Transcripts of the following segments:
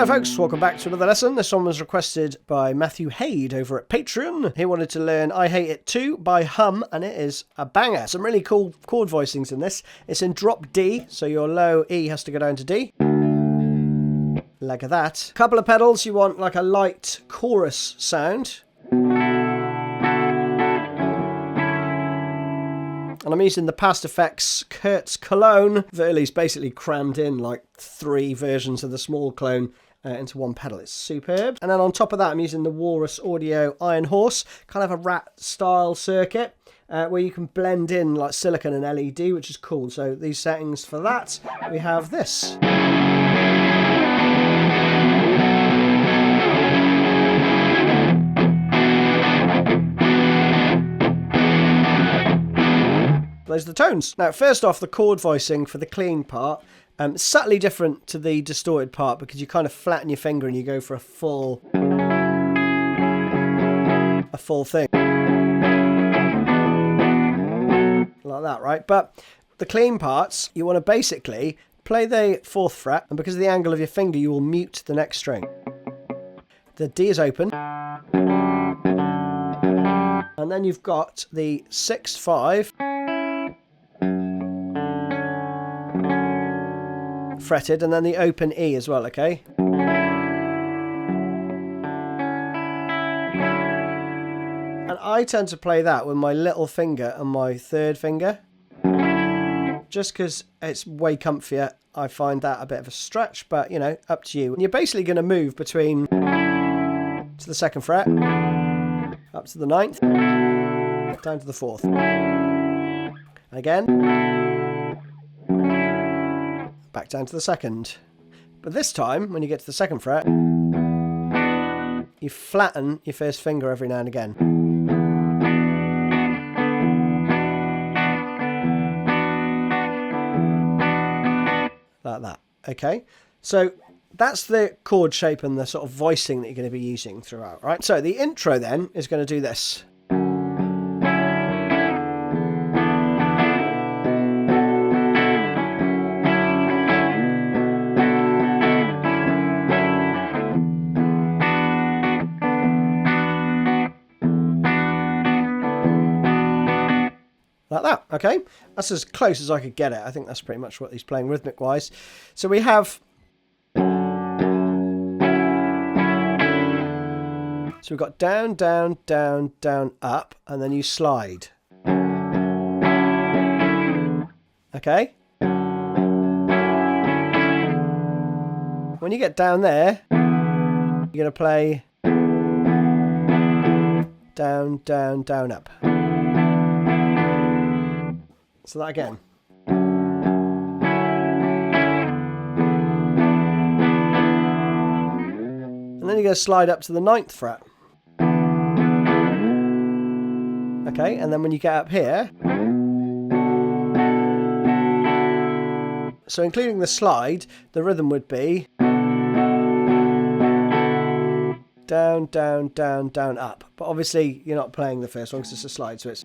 Hello folks, welcome back to another lesson. This one was requested by Matthew Haeg over at Patreon. He wanted to learn I Hate It Too by Hum, and it is a banger. Some really cool chord voicings in this. It's in drop D, so your low E has to go down to D. Like that. Couple of pedals, you want like a light chorus sound. And I'm using the Past Effects Kurtz clone. Verley's basically crammed in like 3 versions of the small clone into one pedal. It's superb. And then on top of that, I'm using the Walrus Audio Iron Horse, kind of a rat style circuit, where you can blend in like silicon and LED, which is cool. So these settings for that, we have this. Those are the tones. Now, first off, the chord voicing for the clean part, subtly different to the distorted part because you kind of flatten your finger and you go for a full thing. Like that, right? But the clean parts, you want to basically play the 4th fret, and because of the angle of your finger, you will mute the next string. The D is open. And then you've got the 6-5 fretted, and then the open E as well, okay? And I tend to play that with my little finger and my 3rd finger, just because it's way comfier. I find that a bit of a stretch, but you know, up to you. And you're basically going to move between to the 2nd fret, up to the 9th, down to the 4th, and again back down to the 2nd. But this time, when you get to the 2nd fret, you flatten your 1st finger every now and again. Like that, okay? So that's the chord shape and the sort of voicing that you're going to be using throughout, right? So the intro then is going to do this. Like that, okay? That's as close as I could get it. I think that's pretty much what he's playing rhythmic-wise. So we have... So we've got down, down, down, down, up, and then you slide. Okay? When you get down there, you're going to play down, down, down, up. So that again. And then you're going to slide up to the 9th fret. Okay, and then when you get up here, so including the slide, the rhythm would be down, down, down, down, up. But obviously you're not playing the first one because it's a slide, so it's...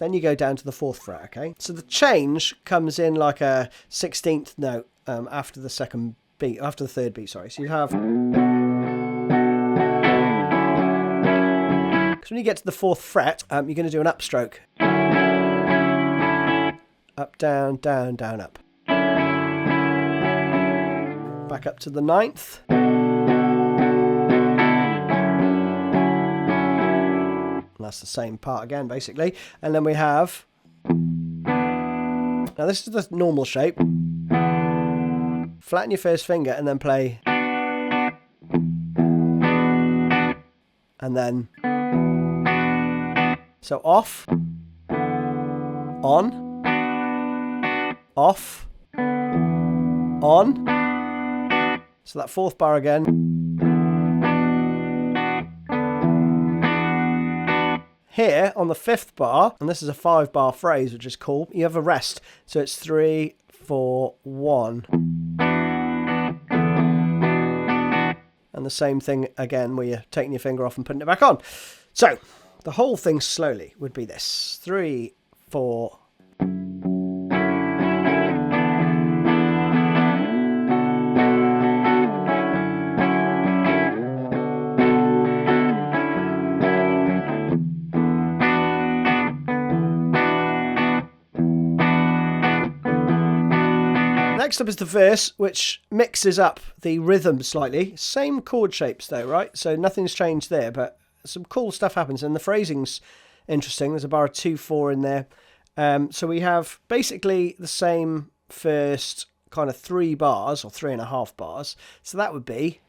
Then you go down to the 4th fret, okay? So the change comes in like a 16th note after the 2nd beat, after the 3rd beat, sorry. So you have... Because when you get to the 4th fret, you're going to do an upstroke. Up, down, down, down, up. Back up to the 9th. And that's the same part again, basically. And then we have... Now this is the normal shape. Flatten your 1st finger and then play... And then... So off, on, off, on. So that 4th bar again. Here on the 5th bar, and this is a 5-bar phrase, which is cool, you have a rest. So it's 3, 4, 1. And the same thing again where you're taking your finger off and putting it back on. So the whole thing slowly would be this. 3, 4. Next up is the verse, which mixes up the rhythm slightly. Same chord shapes though, right? So nothing's changed there, but some cool stuff happens. And the phrasing's interesting. There's a bar of 2, 4 in there. So we have basically the same first kind of 3 bars, or 3.5 bars. So that would be...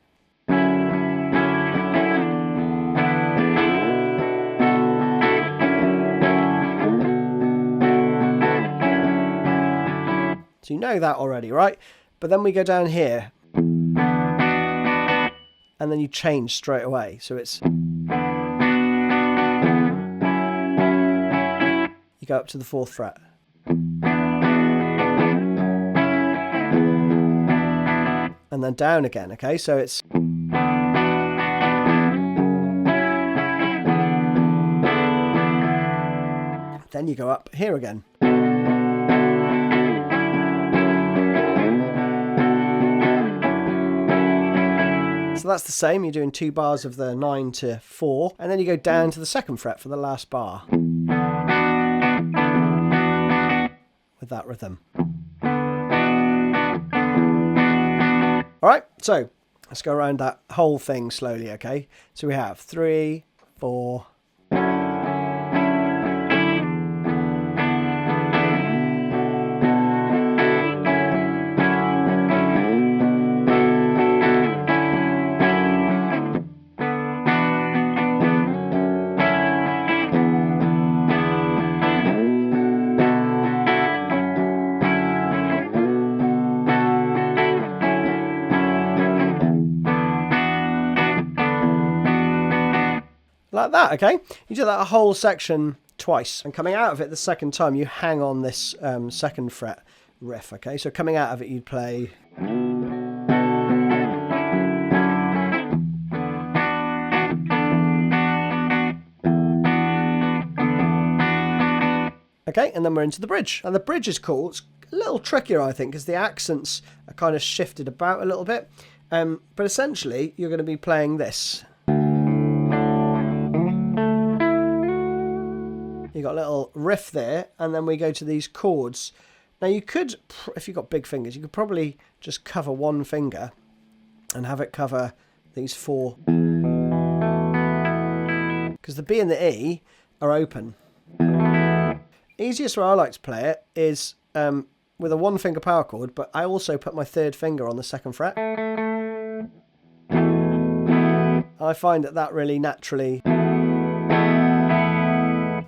So you know that already, right? But then we go down here. And then you change straight away. So it's... You go up to the 4th fret. And then down again, okay? So it's... Then you go up here again. So that's the same, you're doing 2 bars of the 9 to 4, and then you go down to the 2nd fret for the last bar. With that rhythm. Alright, so let's go around that whole thing slowly, okay? So we have 3, 4... Like that, okay? You do that whole section twice, and coming out of it the second time, you hang on this 2nd fret riff, okay? So coming out of it, you'd play... Okay, and then we're into the bridge. And the bridge is cool. It's a little trickier, I think, because the accents are kind of shifted about a little bit. But essentially, you're going to be playing this. You got a little riff there, and then we go to these chords. Now you could, if you've got big fingers, you could probably just cover one finger and have it cover these 4. Because the B and the E are open. Easiest way I like to play it is with a 1-finger power chord, but I also put my 3rd finger on the 2nd fret. I find that really naturally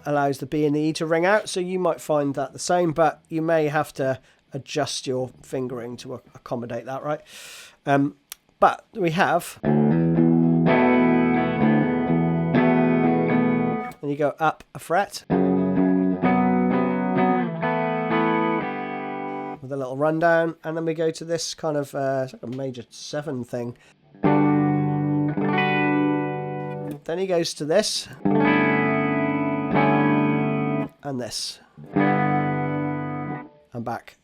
allows the B and the E to ring out, so you might find that the same, but you may have to adjust your fingering to accommodate that, right? But we have... And you go up a fret with a little rundown, and then we go to this kind of it's like a major 7 thing. Then he goes to this and this and back.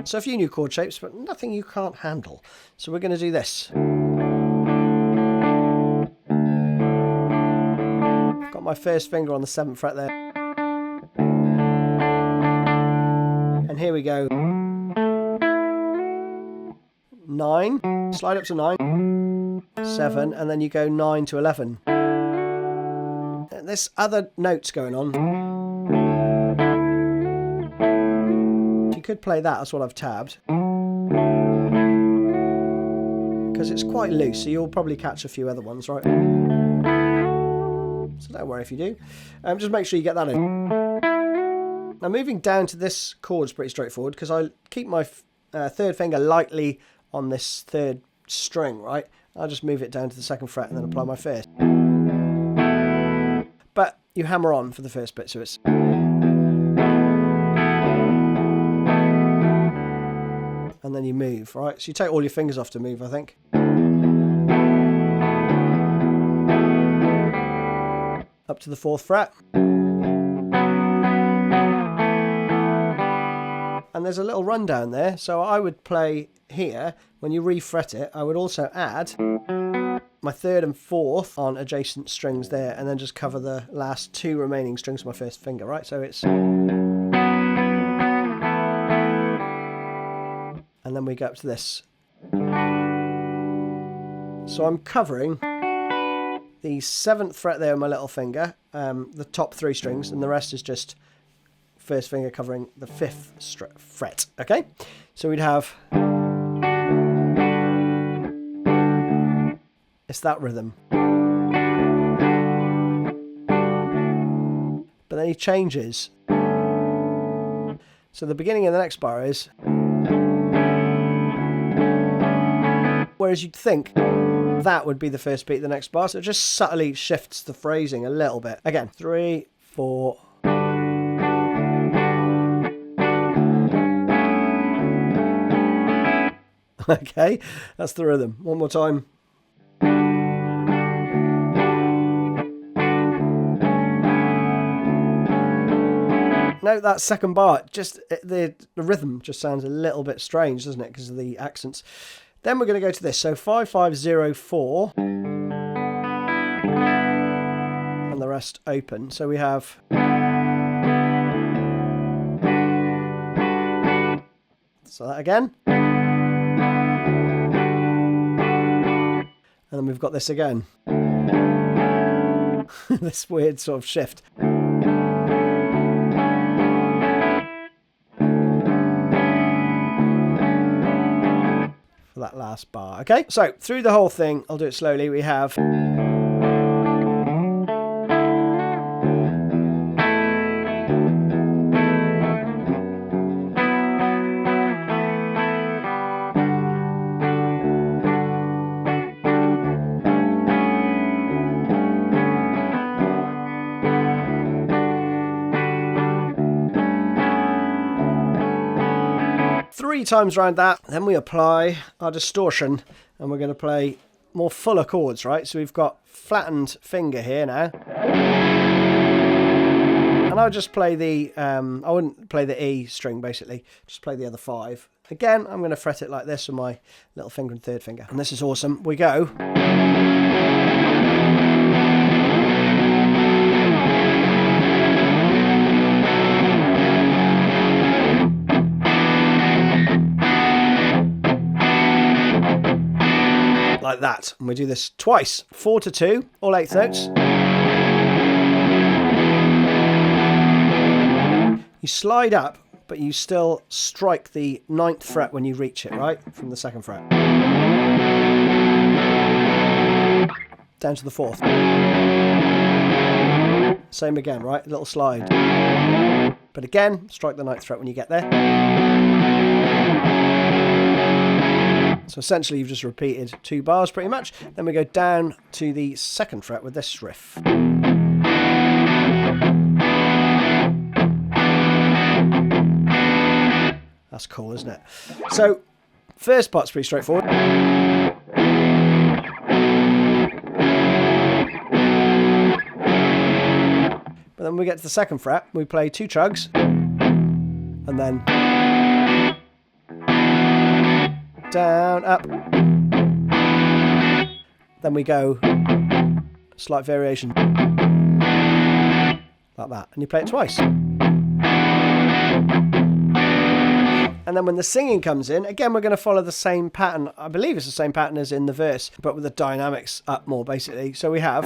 So a few new chord shapes, but nothing you can't handle. So we're going to do this. Got my first finger on the 7th fret there. And here we go. 9, slide up to 9, 7, and then you go 9 to 11. And there's other notes going on. You could play that, that's what I've tabbed. Because it's quite loose, so you'll probably catch a few other ones, right? So don't worry if you do. Just make sure you get that in. Now moving down to this chord's pretty straightforward, because I keep my 3rd finger lightly on this 3rd string, right? I'll just move it down to the 2nd fret and then apply my 1st. But you hammer on for the first bit, so it's... And then you move, right? So you take all your fingers off to move, I think. Up to the 4th fret. And there's a little rundown there, so I would play here. When you re-fret it, I would also add my 3rd and 4th on adjacent strings there, and then just cover the last 2 remaining strings with my 1st finger, right? So it's... And then we go up to this. So I'm covering the 7th fret there with my little finger, the top 3 strings, and the rest is just 1st finger covering the 5th fret, okay? So we'd have... It's that rhythm. But then he changes. So the beginning of the next bar is... Whereas you'd think that would be the first beat of the next bar, so it just subtly shifts the phrasing a little bit. Again, 3, 4... Okay, that's the rhythm. One more time. No, that 2nd bar, just the rhythm just sounds a little bit strange, doesn't it, because of the accents. Then we're going to go to this. So 5-5-0-4, and the rest open. So we have... So that again. And then we've got this again. This weird sort of shift. For that last bar. Okay, so through the whole thing, I'll do it slowly. We have... Three times around that, then we apply our distortion, and we're going to play more fuller chords, right? So we've got flattened finger here now, and I'll just play the I wouldn't play the E string, basically just play the other 5. Again, I'm going to fret it like this with my little finger and 3rd finger, and this is awesome. We go like that, and we do this twice, 4-2, all 8th notes. You slide up, but you still strike the 9th fret when you reach it, right, from the 2nd fret. Down to the 4th. Same again, right, a little slide. But again, strike the 9th fret when you get there. So essentially you've just repeated 2 bars pretty much. Then we go down to the 2nd fret with this riff. That's cool, isn't it? So first part's pretty straightforward. But then when we get to the 2nd fret, we play 2 chugs, and then down, up. Then we go slight variation like that, and you play it twice. And then when the singing comes in, again we're going to follow the same pattern. I believe it's the same pattern as in the verse, but with the dynamics up more basically. So we have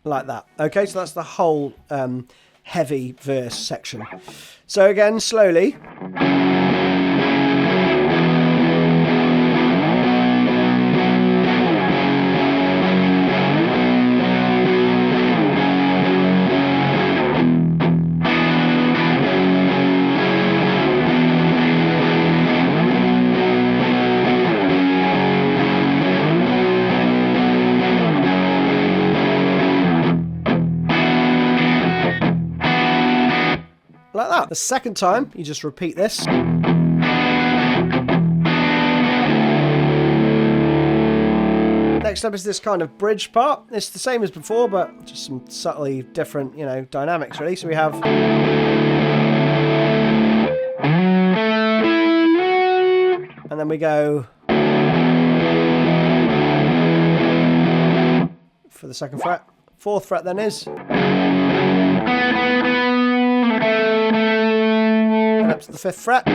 like that. Okay, so that's the whole heavy verse section. So again, slowly. Like that. The second time, you just repeat this. Next up is this kind of bridge part. It's the same as before, but just some subtly different, you know, dynamics really. So we have... And then we go... For the second fret. Fourth fret then is... And up to the fifth fret.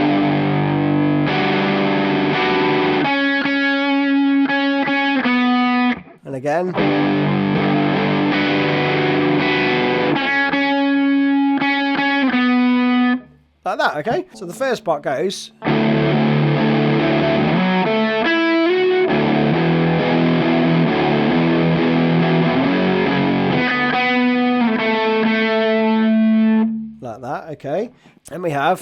And again. Like that, okay? So the first part goes... Like that, okay. And we have...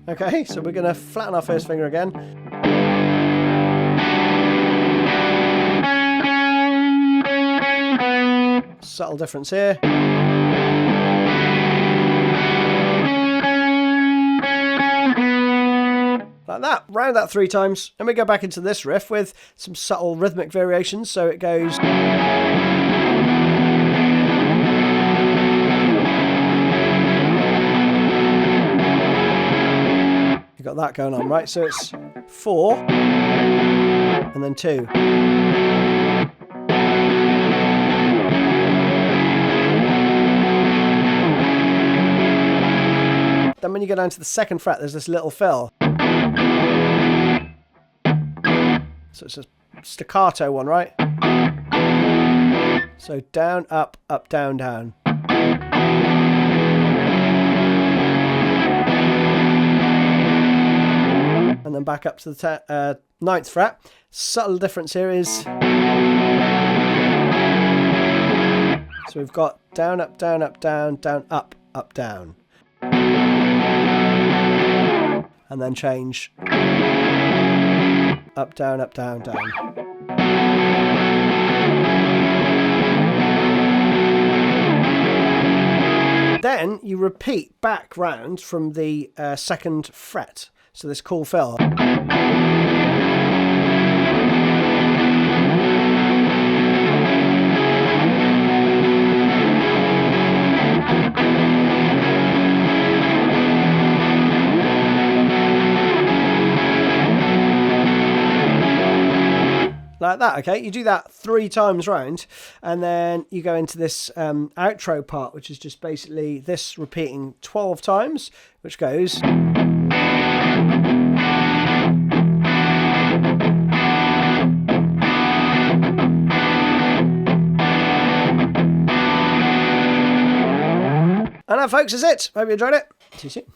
Okay, so we're going to flatten our first finger again. Subtle difference here. Like that. Round that 3 times. And we go back into this riff with some subtle rhythmic variations. So it goes... You've got that going on, right? So it's 4 and then 2. Then when you go down to the second fret, there's this little fill. So it's a staccato one, right? So down, up, down, down. And then back up to the 9th fret. Subtle difference here is... So we've got down, up, down, down, up, down. And then change up, down, down. Then you repeat back round from the 2nd fret. So this cool fill. Like that, okay? You do that 3 times round, and then you go into this outro part, which is just basically this repeating 12 times, which goes... And that, folks, is it. Hope you enjoyed it. See you soon.